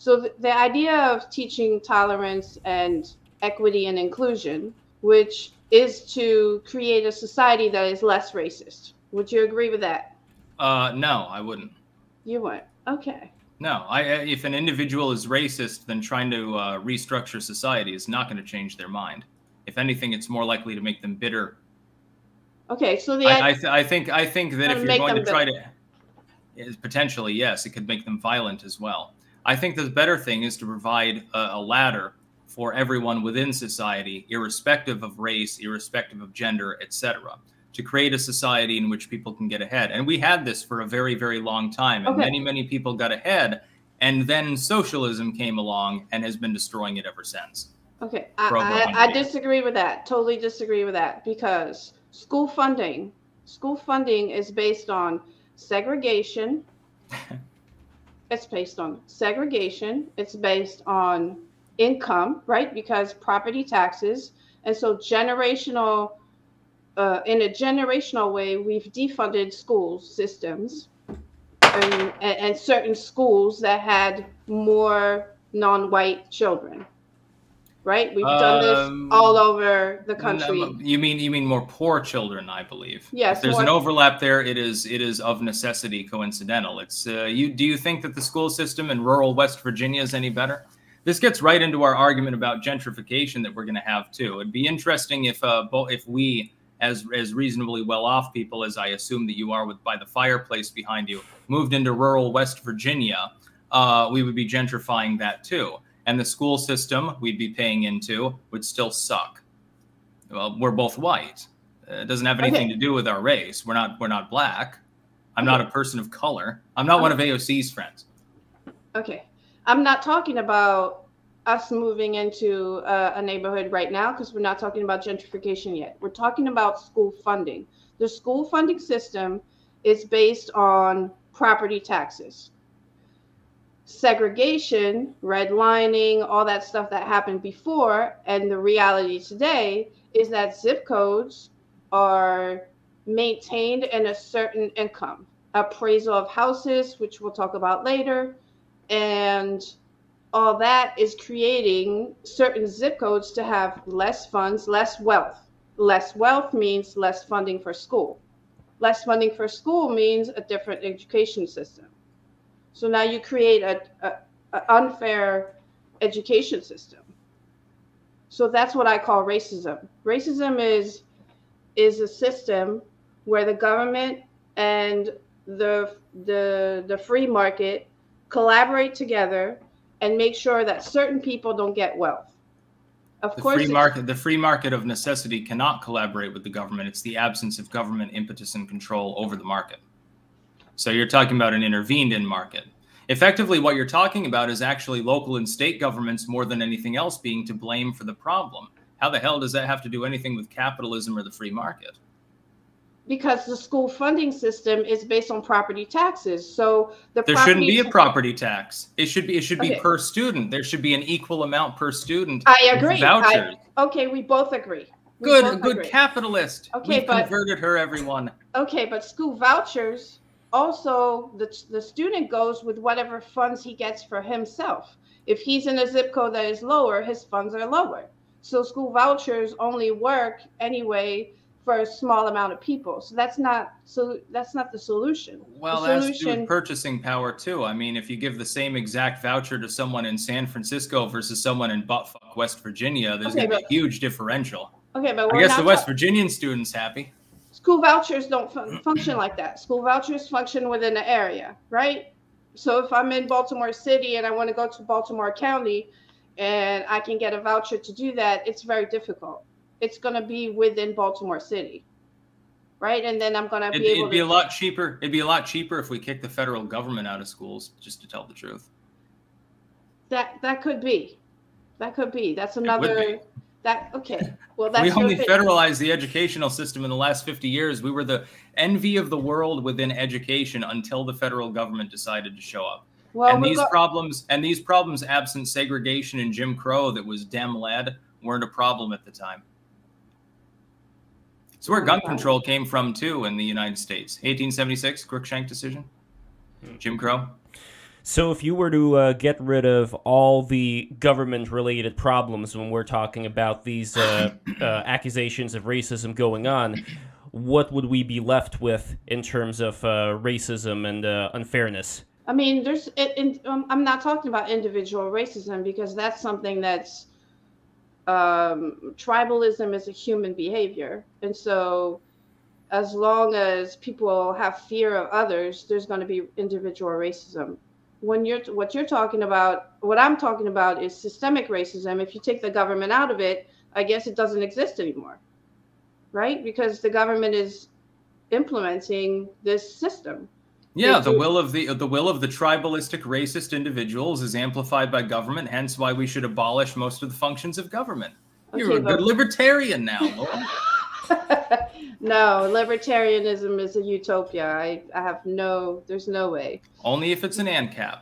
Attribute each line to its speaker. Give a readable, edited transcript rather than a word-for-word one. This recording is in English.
Speaker 1: So the idea of teaching tolerance and equity and inclusion, which is to create a society that is less racist. Would you agree with that?
Speaker 2: No, I wouldn't.
Speaker 1: You wouldn't. Okay.
Speaker 2: No, if an individual is racist, then trying to restructure society is not going to change their mind. If anything, it's more likely to make them bitter.
Speaker 1: Okay, so
Speaker 2: I think that if you're going to try to, potentially, yes, it could make them violent as well. I think the better thing is to provide a ladder for everyone within society, irrespective of race, irrespective of gender, etc., to create a society in which people can get ahead. And we had this for a very, very long time, and many people got ahead, and then socialism came along and has been destroying it ever since.
Speaker 1: Okay, I disagree with that. Totally disagree with that, because school funding is based on segregation. It's based on segregation. It's based on income, right? Because property taxes. And so generational, in a generational way, we've defunded school systems and certain schools that had more non-white children. Right? We've done this all over the country.
Speaker 2: No, you mean more poor children, I believe.
Speaker 1: Yes.
Speaker 2: If there's an overlap there, it is of necessity coincidental. It's do you think that the school system in rural West Virginia is any better? This gets right into our argument about gentrification that we're going to have too. It'd be interesting if we, as reasonably well-off people, as I assume that you are by the fireplace behind you, moved into rural West Virginia, we would be gentrifying that too. And the school system we'd be paying into would still suck. Well, we're both white. It doesn't have anything to do with our race. We're not black. I'm not a person of color. I'm not one of AOC's friends.
Speaker 1: Okay. I'm not talking about us moving into a neighborhood right now, because we're not talking about gentrification yet. We're talking about school funding. The school funding system is based on property taxes. Segregation, redlining, all that stuff that happened before, and the reality today is that zip codes are maintained in a certain income, appraisal of houses, which we'll talk about later, and all that is creating certain zip codes to have less funds, less wealth. Less wealth means less funding for school. Less funding for school means a different education system. So now you create an unfair education system. So that's what I call racism. Racism is a system where the government and the free market collaborate together and make sure that certain people don't get wealth. Of course,
Speaker 2: the free market of necessity cannot collaborate with the government. It's the absence of government impetus and control over the market. So you're talking about an intervened-in market. Effectively, what you're talking about is actually local and state governments more than anything else being to blame for the problem. How the hell does that have to do anything with capitalism or the free market?
Speaker 1: Because the school funding system is based on property taxes. So
Speaker 2: there shouldn't be a property tax. It should be per student. There should be an equal amount per student.
Speaker 1: I agree.
Speaker 2: Vouchers.
Speaker 1: Okay, we both agree.
Speaker 2: Good capitalist.
Speaker 1: Okay,
Speaker 2: We've converted her, everyone.
Speaker 1: Okay, but school vouchers, also the student goes with whatever funds he gets for himself. If he's in a zip code that is lower, his funds are lower. So school vouchers only work anyway for a small amount of people. So that's not the solution.
Speaker 2: Well, that's to do with purchasing power too. I mean, if you give the same exact voucher to someone in San Francisco versus someone in buttfuck West Virginia, there's going to be a huge differential.
Speaker 1: Okay, but
Speaker 2: I guess the West Virginian student's happy.
Speaker 1: School vouchers don't function like that. School vouchers function within an area, right? So if I'm in Baltimore City and I want to go to Baltimore County and I can get a voucher to do that, it's very difficult. It's going to be within Baltimore City, right? And then I'm going to be able to...
Speaker 2: It'd be a lot cheaper. It'd be a lot cheaper if we kicked the federal government out of schools, just to tell the truth.
Speaker 1: That could be. That could be. That's another... Okay. Well, that's
Speaker 2: we only federalized the educational system in the last 50 years. We were the envy of the world within education until the federal government decided to show up. Well, and these problems, absent segregation and Jim Crow that was Dem-led, weren't a problem at the time. It's where gun control came from, too, in the United States. 1876, Crookshank decision. Jim Crow.
Speaker 3: So if you were to get rid of all the government-related problems when we're talking about these accusations of racism going on, what would we be left with in terms of racism and unfairness?
Speaker 1: I mean, I'm not talking about individual racism because that's something that's tribalism is a human behavior, and so as long as people have fear of others, there's going to be individual racism. What I'm talking about is systemic racism. If you take the government out of it, I guess it doesn't exist anymore, right? Because the government is implementing this system.
Speaker 2: Yeah, the will of the tribalistic racist individuals is amplified by government, hence why we should abolish most of the functions of government. Okay, you're a good libertarian now, Laure.
Speaker 1: No, libertarianism is a utopia. I have there's no way.
Speaker 2: Only if it's an ANCAP.